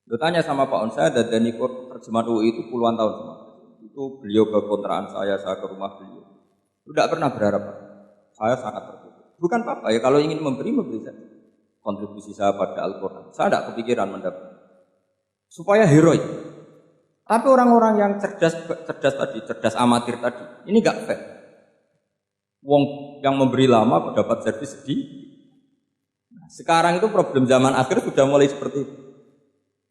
Lu tanya sama Pak On, saya dan ikut terjemahan UI itu puluhan tahun semua. Itu beliau ke kontrakan saya ke rumah beliau. Tidak pernah berharap. Saya sangat tertutup. Bukan apa-apa ya, kalau ingin memberi saja. Kontribusi saya pada Al-Quran. Saya tidak kepikiran mendapat. Supaya heroik. Tapi orang-orang yang cerdas amatir tadi, ini gak fair. Wong yang memberi lama dapat servis sedih. Nah, sekarang itu problem zaman akhir sudah mulai seperti itu.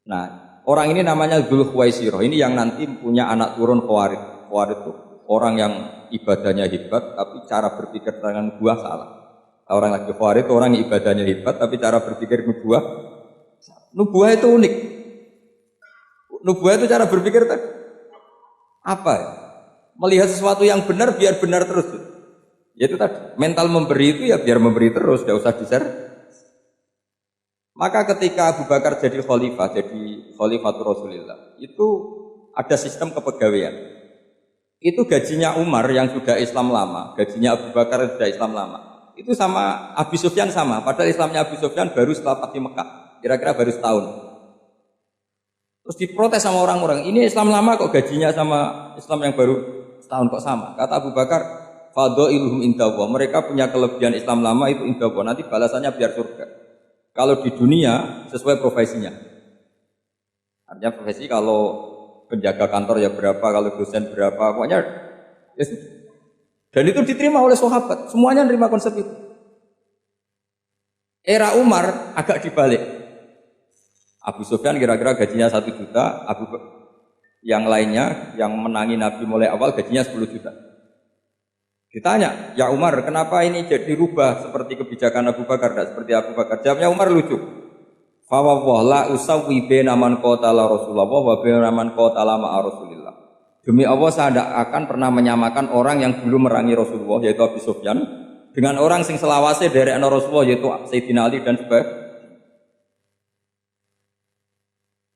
Nah, orang ini namanya Dzul Khuwaisirah. Ini yang nanti punya anak turun Khawarij. Khawarij itu orang yang ibadahnya hebat, tapi cara berpikir dengan buah salah. Orang lagi Khawarij itu orang yang ibadahnya hebat, tapi cara berpikir nubuah. Nubuah itu unik. Nubuah itu cara berpikir tadi. Apa ya? Melihat sesuatu yang benar biar benar terus. Yaitu tadi, mental memberi itu ya biar memberi terus, tidak usah di-share. Maka ketika Abu Bakar jadi Khalifatul Rasulillah, itu ada sistem kepegawaian. Itu gajinya Umar yang sudah Islam lama, gajinya Abu Bakar yang sudah Islam lama. Itu sama Abu Sufyan sama, padahal Islamnya Abu Sufyan baru setelah Fathu Mekah, kira-kira baru setahun. Terus diprotes sama orang-orang, ini Islam lama kok gajinya sama Islam yang baru setahun kok sama. Kata Abu Bakar, fadailuhum indallah, mereka punya kelebihan Islam lama itu indallah, nanti balasannya biar surga. Kalau di dunia sesuai profesinya. Artinya profesi kalau penjaga kantor ya berapa, kalau dosen berapa, pokoknya ya sudah. Dan itu diterima oleh sahabat, semuanya menerima konsep itu. Era Umar agak dibalik. Abu Sufyan kira-kira gajinya 1 juta, yang lainnya yang menangi Nabi mulai awal gajinya 10 juta. Ditanya, ya Umar, kenapa ini jadi rubah seperti kebijakan Abu Bakar, tidak seperti Abu Bakar? Jawabnya Umar lucu. Fa wallah la usawwi baina man qatala Rasulullah wa baina man qatala ma'a Rasulillah. Demi Allah saya tidak akan pernah menyamakan orang yang dulu merangi Rasulullah yaitu Abu Sufyan dengan orang sing selawase dari Rasulullah yaitu Sayyidina Ali dan sebagainya.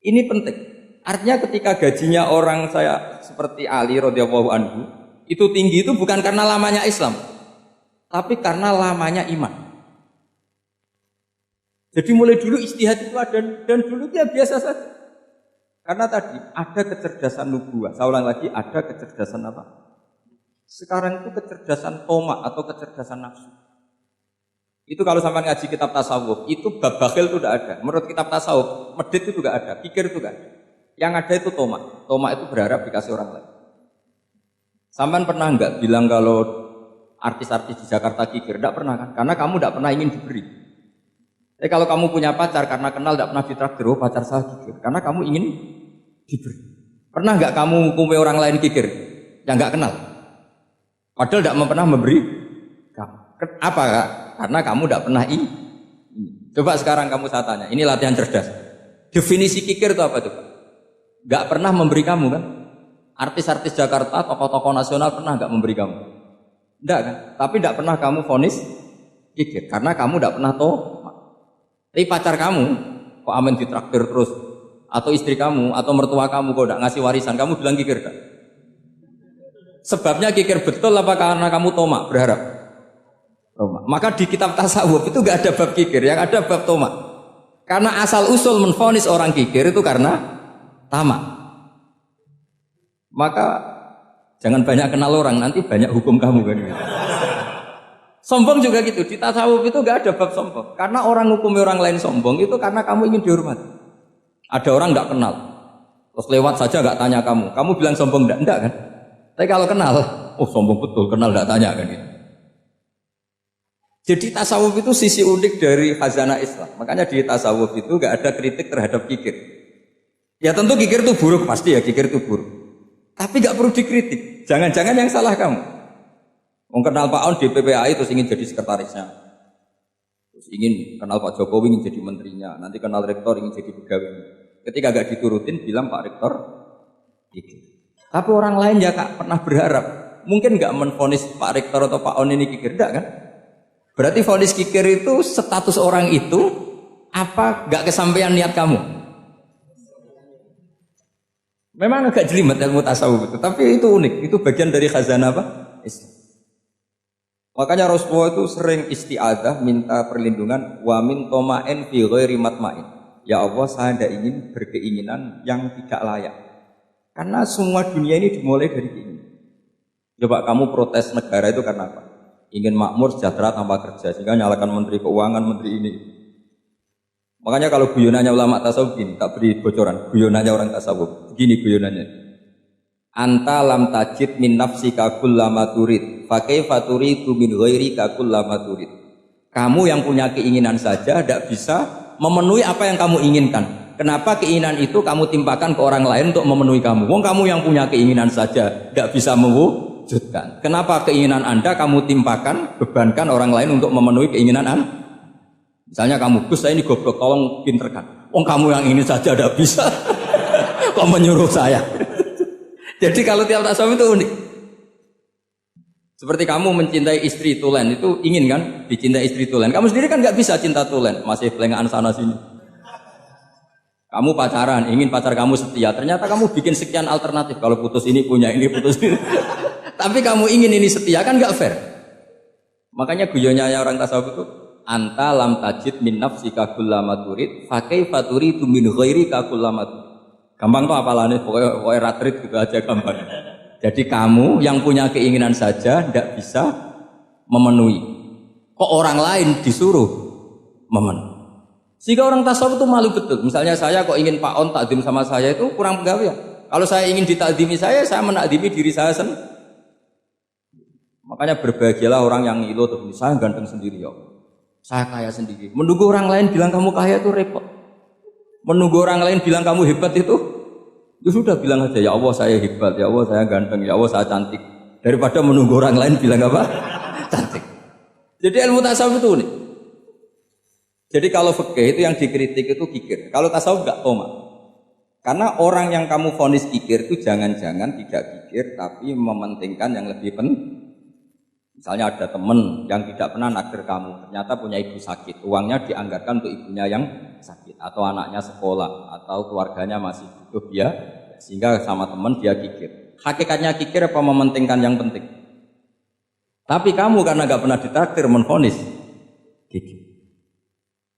Ini penting. Artinya ketika gajinya orang saya seperti Ali radhiyallahu anhu itu tinggi itu bukan karena lamanya Islam, tapi karena lamanya iman. Jadi mulai dulu ijtihad itu ada dan dulu dia biasa saja. Karena tadi ada kecerdasan nubuah. Saya ulang lagi, ada kecerdasan apa? Sekarang itu kecerdasan tomak atau kecerdasan nafsu. Itu kalau sampai ngaji kitab tasawuf, itu bab bakhil itu tidak ada. Menurut kitab tasawuf, medit itu tidak ada, pikir itu tidak ada. Yang ada itu tomak. Tomak itu berharap dikasih orang lain. Sampai pernah enggak bilang kalau artis-artis di Jakarta kikir? Tidak pernah kan? Karena kamu tidak pernah ingin diberi. Kalau kamu punya pacar karena kenal tidak pernah ditraktir, oh pacar saya kikir. Karena kamu ingin diberi. Pernah enggak kamu hukumi orang lain kikir yang enggak kenal? Padahal tidak pernah memberi kamu. Apa kak? Karena kamu tidak pernah ini. Coba sekarang kamu saya tanya, ini latihan cerdas. Definisi kikir itu apa tuh? Enggak pernah memberi kamu kan? Artis-artis Jakarta, tokoh-tokoh nasional pernah enggak memberi kamu? Enggak kan? Tapi enggak pernah kamu vonis kikir karena kamu enggak pernah tahu. Tapi pacar kamu kok amin ditraktir terus, atau istri kamu atau mertua kamu kok enggak ngasih warisan, kamu bilang kikir kan? Sebabnya kikir betul apa karena kamu tomak berharap? Tomak. Maka di kitab tasawuf itu enggak ada bab kikir, yang ada bab tomak. Karena asal usul menvonis orang kikir itu karena tamak. Maka jangan banyak kenal orang, nanti banyak hukum kamu kan. Sombong juga gitu, di tasawuf itu gak ada bab sombong. Karena orang hukumi orang lain sombong itu karena kamu ingin dihormati. Ada orang gak kenal, terus lewat saja gak tanya kamu bilang sombong enggak kan? Tapi kalau kenal, oh sombong betul, kenal gak tanya kan gitu. Jadi tasawuf itu sisi unik dari khazanah Islam. Makanya di tasawuf itu gak ada kritik terhadap kikir. Ya tentu kikir itu buruk, pasti ya kikir itu buruk. Tapi gak perlu dikritik. Jangan-jangan yang salah kamu. Kenal Pak On di PPAI terus ingin jadi sekretarisnya. Terus ingin kenal Pak Jokowi ingin jadi menterinya. Nanti kenal rektor ingin jadi pegawai. Ketika gak diturutin bilang Pak Rektor kikir. Tapi orang lain ya kak pernah berharap. Mungkin gak menvonis Pak Rektor atau Pak On ini kikir. Enggak kan? Berarti vonis kikir itu status orang itu apa gak kesampaian niat kamu? Memang agak jelimet ilmu tasawuf itu, tapi itu unik, itu bagian dari khazanah apa? Islam. Makanya Rasulullah itu sering isti'adzah minta perlindungan wa min toma'in fi ghairi matma'in. Ya Allah, saya tidak ingin berkeinginan yang tidak layak. Karena semua dunia ini dimulai dari keinginan. Coba kamu protes negara itu karena apa? Ingin makmur, sejahtera, tanpa kerja, sehingga nyalakan menteri keuangan, menteri ini. Makanya kalau guyonannya ulama tasawuf gini, tak beri bocoran. Guyonannya orang tasawuf, begini guyonannya. Anta lam tajid min nafsika kullama turid, fa kaifa turidu min ghairika kullama turid. Kamu yang punya keinginan saja tidak bisa memenuhi apa yang kamu inginkan. Kenapa keinginan itu kamu timpakan ke orang lain untuk memenuhi kamu? Wong kamu yang punya keinginan saja tidak bisa mewujudkan. Kenapa keinginan Anda kamu timpakan, bebankan orang lain untuk memenuhi keinginan Anda? Misalnya kamu, Gus saya ini goblok, tolong pinterkan. Wong kamu yang ini saja tidak bisa, kok menyuruh saya? Jadi kalau tiap tasawuf itu unik. Seperti kamu mencintai istri tulen, itu ingin kan dicintai istri tulen. Kamu sendiri kan nggak bisa cinta tulen, masih pelengahan sana sini. Kamu pacaran, ingin pacar kamu setia. Ternyata kamu bikin sekian alternatif. Kalau putus ini punya ini, putus ini. Tapi kamu ingin ini setia, kan nggak fair. Makanya guyonnya orang tasawuf itu, anta lam tajid min nafsika kullama turid, fa kaifa turidu min ghairika kullama turid. Gampang tuh apalane, pokoknya ratrit gitu aja gampang. Jadi kamu yang punya keinginan saja tidak bisa memenuhi. Kok orang lain disuruh memenuhi? Sehingga orang tasawuf itu malu betul. Misalnya saya kok ingin Pak On takdim sama saya itu kurang pegawai. Kalau saya ingin ditakdimi saya menakdimi diri saya sendiri. Makanya berbahagialah orang yang ngilu tuh, saya ganteng sendiri ya. Saya kaya sendiri. Menunggu orang lain bilang kamu kaya itu repot. Menunggu orang lain bilang kamu hebat itu sudah bilang aja, ya Allah saya hebat, ya Allah saya ganteng, ya Allah saya cantik. Daripada menunggu orang lain bilang apa? Cantik. Jadi ilmu tasawuf itu unik. Jadi kalau fikih itu yang dikritik itu kikir. Kalau tasawuf enggak toma. Karena orang yang kamu vonis kikir itu jangan-jangan tidak kikir tapi mementingkan yang lebih penting. Misalnya ada teman yang tidak pernah naksir kamu, ternyata punya ibu sakit, uangnya dianggarkan untuk ibunya yang sakit, atau anaknya sekolah, atau keluarganya masih butuh dia, sehingga sama teman dia kikir. Hakikatnya kikir apa mementingkan yang penting? Tapi kamu karena nggak pernah ditakdir menvonis kikir.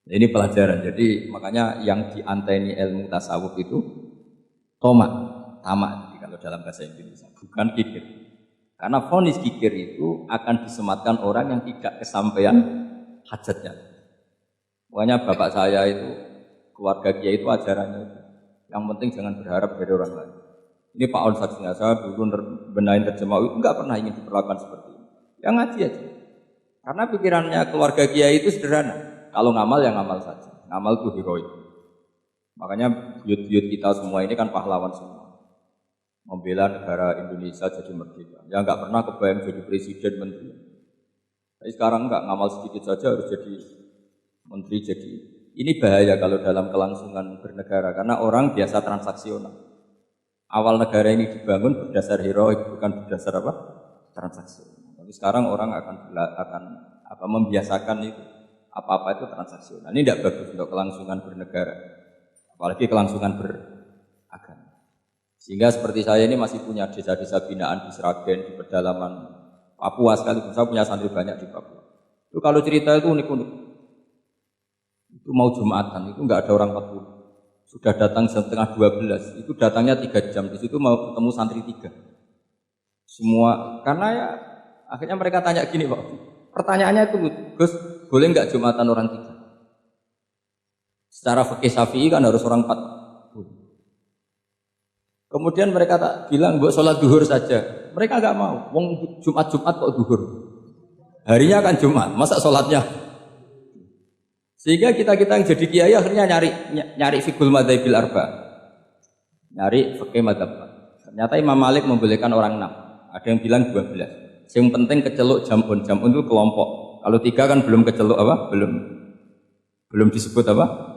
Ini pelajaran. Jadi makanya yang dianteni ilmu tasawuf itu tamak, jadi kalau dalam bahasa Indonesia bukan kikir. Karena vonis kikir itu akan disematkan orang yang tidak kesampaian hajatnya. Makanya bapak saya itu, keluarga dia itu ajarannya itu. Yang penting jangan berharap dari orang lain. Ini Pak On saksinya, saya dulu benahin terjemah itu enggak pernah ingin diperlakukan seperti ini. Yang ngaji aja. Karena pikirannya keluarga dia itu sederhana. Kalau ngamal ya ngamal saja. Ngamal itu heroik. Makanya buyut-buyut kita semua ini kan pahlawan semua. Membela negara Indonesia jadi merdeka. Ya nggak pernah kebayang jadi presiden, menteri. Tapi sekarang nggak, ngamal sedikit saja harus jadi menteri. Jadi ini bahaya kalau dalam kelangsungan bernegara karena orang biasa transaksional. Awal negara ini dibangun berdasar heroik, bukan berdasar apa? Transaksional. Tapi sekarang orang akan membiasakan itu apa-apa itu transaksional. Ini tidak bagus untuk kelangsungan bernegara, apalagi kelangsungan beragama. Sehingga seperti saya ini masih punya desa-desa binaan di Sragen, di pedalaman Papua sekalipun. Saya punya santri banyak di Papua. Itu kalau cerita itu unik-unik. Itu mau Jumatan, itu nggak ada orang 40. Sudah datang jam setengah 12, itu datangnya 3 jam. Di situ mau ketemu santri 3. Semua, karena ya akhirnya mereka tanya gini Pak. Pertanyaannya itu, Gus, boleh nggak Jumatan orang 3? Secara fikih Syafi'i kan harus orang 4. Kemudian mereka tak bilang buat sholat duhur saja. Mereka nggak mau. Wong Jumat kok duhur. Harinya kan Jumat, masa sholatnya? Sehingga kita yang jadi kiai akhirnya nyari fikul madzhabil arba, nyari fikih madzhab. Ternyata Imam Malik membolehkan orang 6. Ada yang bilang 12. Yang penting keceluk jamun itu kelompok. Kalau 3 kan belum keceluk apa? Belum disebut apa?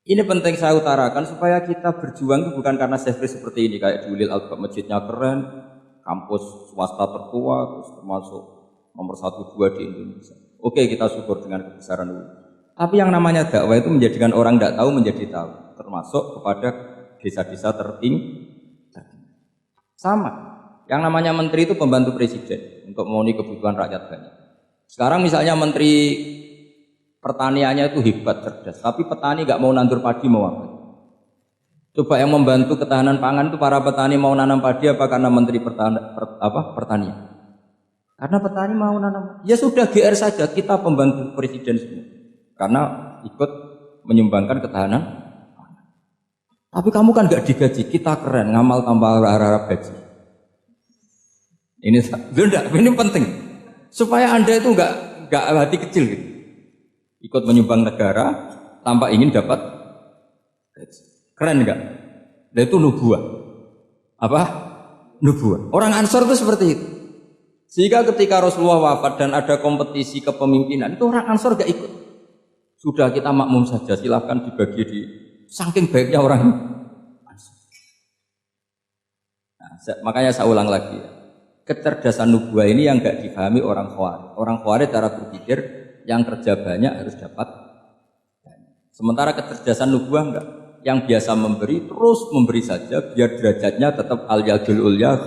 Ini penting saya utarakan supaya kita berjuang itu bukan karena sefri seperti ini kayak di Ulil Albab, masjidnya keren, kampus swasta tertua, terus termasuk nomor 1-2 di Indonesia. Oke, kita syukur dengan kebesaran itu. Tapi yang namanya dakwah itu menjadikan orang tidak tahu menjadi tahu, termasuk kepada desa-desa tertinggi. Sama, yang namanya menteri itu pembantu presiden untuk memenuhi kebutuhan rakyat banyak. Sekarang misalnya menteri pertaniannya itu hebat, cerdas. Tapi petani nggak mau nandur padi, mau apa? Coba yang membantu ketahanan pangan itu para petani mau nanam padi apa karena menteri pertanian? Karena petani mau nanam. Ya sudah GR saja, kita pembantu presiden semua. Karena ikut menyumbangkan ketahanan. Tapi kamu kan nggak digaji, kita keren, ngamal tambah harap gaji. Ini penting supaya Anda itu nggak hati kecil gitu. Ikut menyumbang negara tanpa ingin dapat gaji. Keren nggak? Dan itu nubuah. Apa? Nubuah. Orang Ansor itu seperti itu. Sehingga ketika Rasulullah wafat dan ada kompetisi kepemimpinan, itu orang Ansor gak ikut. Sudah kita makmum saja, silahkan dibagi di saking baiknya orang Ansor. Nah, makanya saya ulang lagi ya. Kecerdasan nubuah ini yang gak difahami orang Khawarij. Orang Khawarij cara berpikir yang kerja banyak harus dapat banyak. Sementara kecerdasan nubuah enggak. Yang biasa memberi terus memberi saja biar derajatnya tetap al-yadul ulya